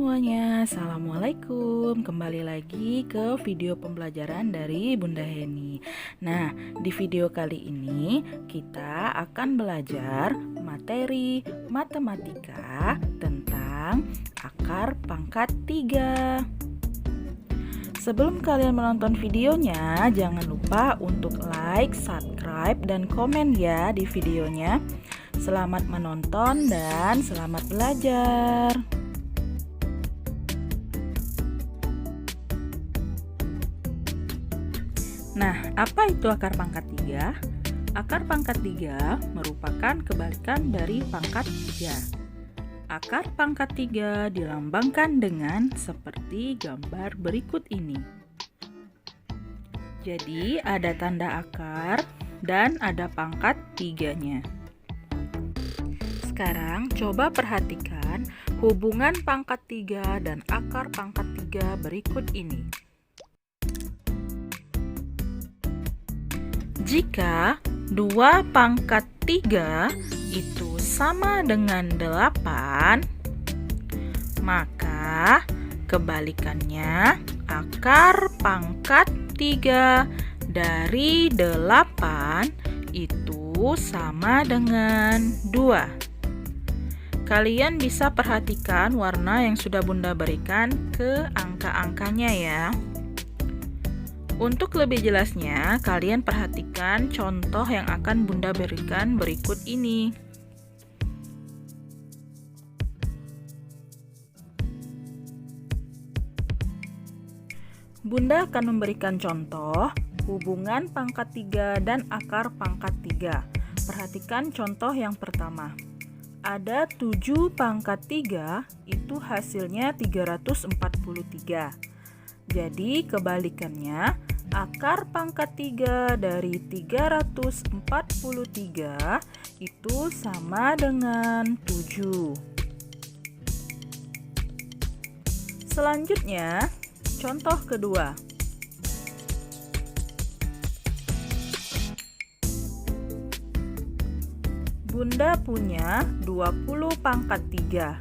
semuanya, Assalamualaikum. Kembali lagi ke video pembelajaran dari Bunda Heni. Nah, di video kali ini kita akan belajar materi matematika tentang akar pangkat 3. Sebelum kalian menonton videonya, jangan lupa untuk like, subscribe, dan komen ya di videonya. Selamat menonton dan selamat belajar. Nah, apa itu akar pangkat 3? Akar pangkat 3 merupakan kebalikan dari pangkat 3. Akar pangkat 3 dilambangkan dengan seperti gambar berikut ini. Jadi, ada tanda akar dan ada pangkat 3-nya. Sekarang, coba perhatikan hubungan pangkat 3 dan akar pangkat 3 berikut ini. Jika 2 pangkat 3 itu sama dengan 8, maka kebalikannya akar pangkat 3 dari 8 itu sama dengan 2. Kalian bisa perhatikan warna yang sudah Bunda berikan ke angka-angkanya ya. Untuk lebih jelasnya, kalian perhatikan contoh yang akan Bunda berikan berikut ini. Bunda akan memberikan contoh hubungan pangkat 3 dan akar pangkat 3. Perhatikan contoh yang pertama. Ada 7 pangkat 3, itu hasilnya 343. Jadi kebalikannya, akar pangkat 3 dari 343 itu sama dengan 7. Selanjutnya, contoh kedua. Bunda punya 20 pangkat 3.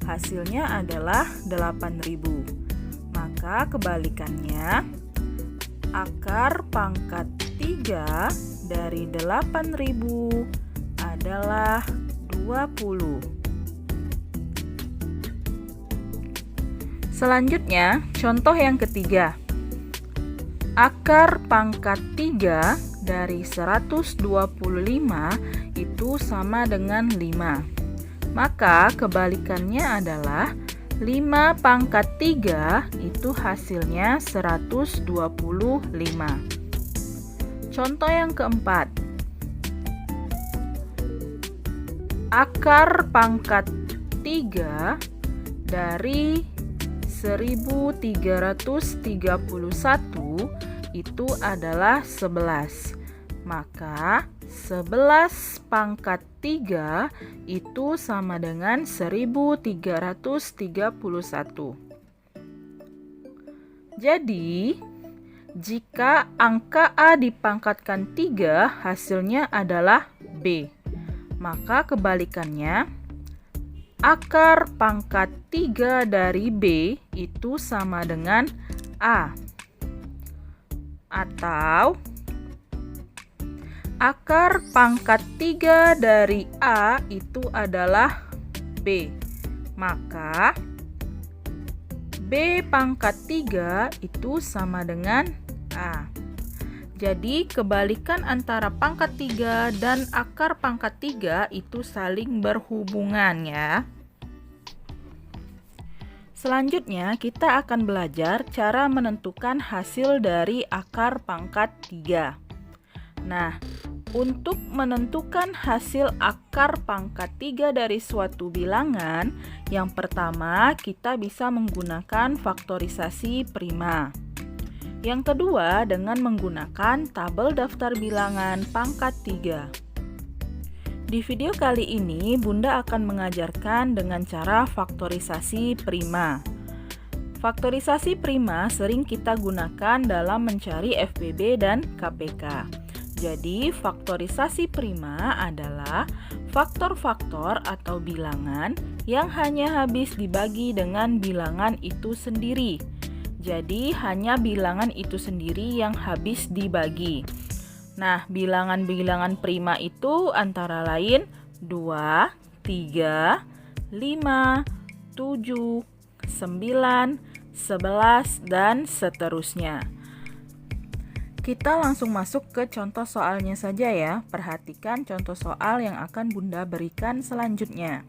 Hasilnya adalah 8.000. Maka kebalikannya, akar pangkat 3 dari 8.000 adalah 20. Selanjutnya, contoh yang ketiga. Akar pangkat 3 dari 125 itu sama dengan 5. Maka kebalikannya adalah 5 pangkat 3 itu hasilnya 125. Contoh yang keempat. Akar pangkat 3 dari 1331 itu adalah 11. Maka 11 pangkat 3 itu sama dengan 1331. Jadi, jika angka A dipangkatkan 3, hasilnya adalah B. Maka kebalikannya, akar pangkat 3 dari B itu sama dengan A. Atau akar pangkat 3 dari A itu adalah B. Maka B pangkat 3 itu sama dengan A. Jadi kebalikan antara pangkat 3 dan akar pangkat 3 itu saling berhubungan ya. Selanjutnya kita akan belajar cara menentukan hasil dari akar pangkat 3. Nah, untuk menentukan hasil akar pangkat 3 dari suatu bilangan, yang pertama kita bisa menggunakan faktorisasi prima. Yang kedua dengan menggunakan tabel daftar bilangan pangkat 3. Di video kali ini Bunda akan mengajarkan dengan cara faktorisasi prima. Faktorisasi prima sering kita gunakan dalam mencari FBB dan KPK. Jadi, faktorisasi prima adalah faktor-faktor atau bilangan yang hanya habis dibagi dengan bilangan itu sendiri. Jadi, hanya bilangan itu sendiri yang habis dibagi. Nah, bilangan-bilangan prima itu antara lain 2, 3, 5, 7, 9, 11, dan seterusnya. Kita langsung masuk ke contoh soalnya saja ya. Perhatikan contoh soal yang akan Bunda berikan selanjutnya.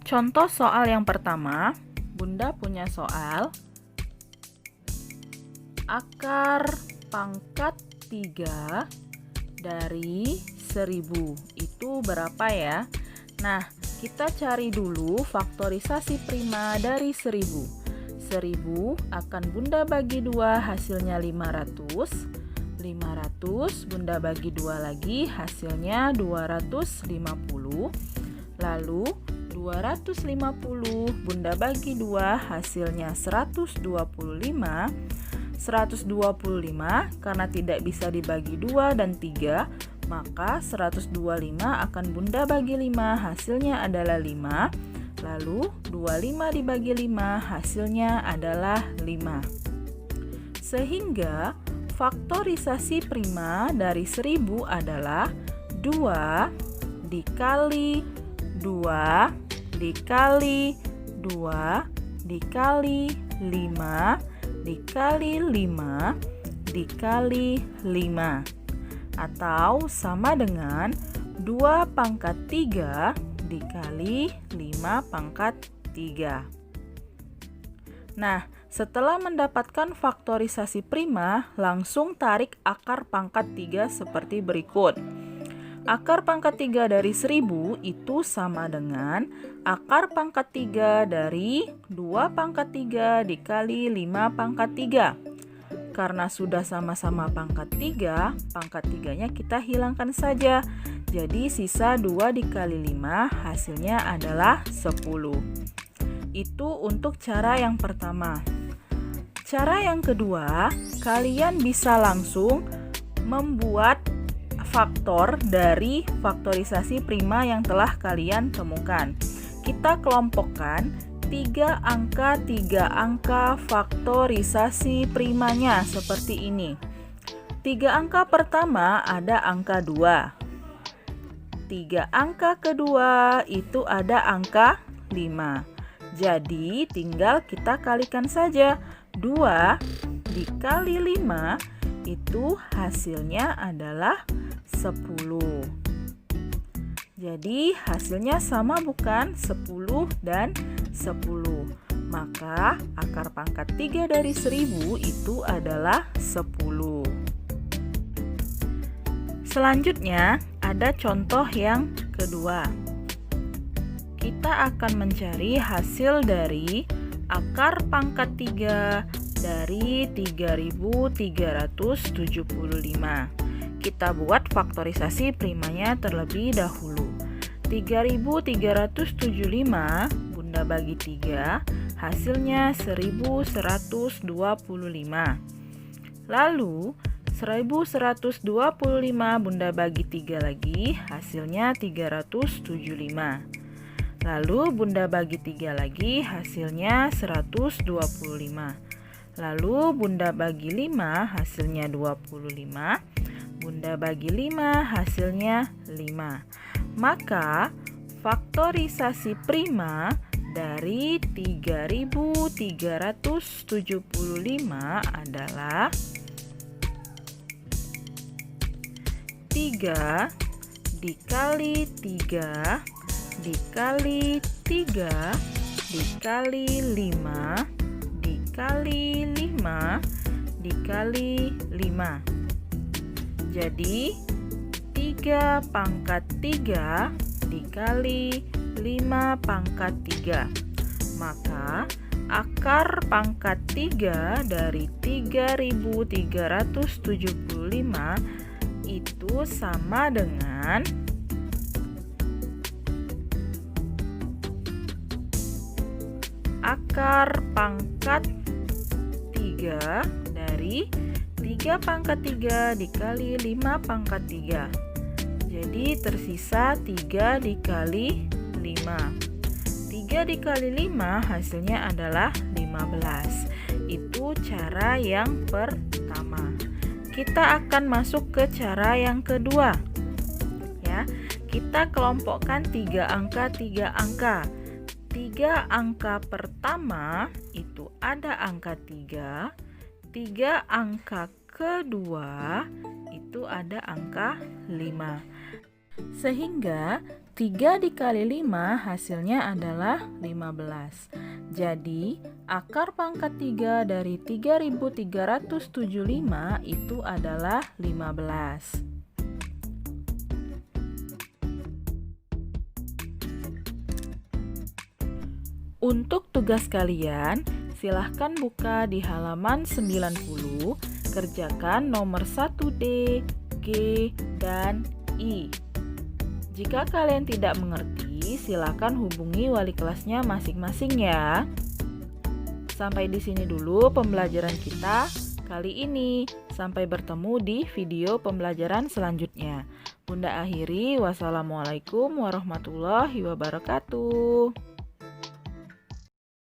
Contoh soal yang pertama, Bunda punya soal akar pangkat 3 dari 1000 itu berapa ya? Nah, kita cari dulu faktorisasi prima dari 1000. 1000 akan Bunda bagi 2, hasilnya 500. 500 Bunda bagi 2 lagi, hasilnya 250. Lalu 250 Bunda bagi 2, hasilnya 125. 125 karena tidak bisa dibagi 2 dan 3, maka 125 akan Bunda bagi 5, hasilnya adalah 5. Lalu 25 dibagi 5, hasilnya adalah 5. Sehingga faktorisasi prima dari 1000 adalah 2 dikali 2 dikali 2 dikali 5 dikali 5 dikali 5, atau sama dengan 2 pangkat 3 dikali 5 pangkat 3. Nah, setelah mendapatkan faktorisasi prima, langsung tarik akar pangkat 3 seperti berikut. Akar pangkat 3 dari 1000 itu sama dengan akar pangkat 3 dari 2 pangkat 3 dikali 5 pangkat 3. Karena sudah sama-sama pangkat 3, pangkat 3-nya kita hilangkan saja. Jadi sisa 2 dikali 5 hasilnya adalah 10. Itu untuk cara yang pertama. Cara yang kedua, kalian bisa langsung membuat faktor dari faktorisasi prima yang telah kalian temukan. Kita kelompokkan 3 angka faktorisasi primanya seperti ini. 3 angka pertama ada angka 2. 3 angka kedua itu ada angka 5. Jadi tinggal kita kalikan saja. 2 dikali 5 itu hasilnya adalah 10. Jadi hasilnya sama bukan? 10 dan 10. Maka akar pangkat 3 dari 1000 itu adalah 10. Selanjutnya ada contoh yang kedua. Kita akan mencari hasil dari akar pangkat 3 dari 3375. Kita buat faktorisasi primanya terlebih dahulu. 3375 Bunda bagi 3, hasilnya 1125. Lalu 1125 Bunda bagi 3 lagi, hasilnya 375. Lalu Bunda bagi 3 lagi, hasilnya 125. Lalu Bunda bagi 5, hasilnya 25. Bunda bagi 5, hasilnya 5. Maka faktorisasi prima dari 3375 adalah 3 dikali 3 dikali 3 dikali 5 dikali 5 dikali 5. Jadi 3 pangkat 3 dikali 5 pangkat 3. Maka akar pangkat 3 dari 3375 itu sama dengan akar pangkat 3 3 dari 3 pangkat 3 dikali 5 pangkat 3. Jadi tersisa 3 dikali 5. 3 dikali 5 hasilnya adalah 15. Itu cara yang pertama. Kita akan masuk ke cara yang kedua. Ya, kita kelompokkan 3 angka 3 angka. 3 angka pertama itu ada angka 3. 3 angka kedua itu ada angka 5. Sehingga 3 dikali 5 hasilnya adalah 15. Jadi akar pangkat 3 dari 3375 itu adalah 15. Untuk tugas kalian, silahkan buka di halaman 90, kerjakan nomor 1D, G, dan I. Jika kalian tidak mengerti, silahkan hubungi wali kelasnya masing-masing ya. Sampai di sini dulu pembelajaran kita kali ini. Sampai bertemu di video pembelajaran selanjutnya. Bunda akhiri, wassalamualaikum warahmatullahi wabarakatuh.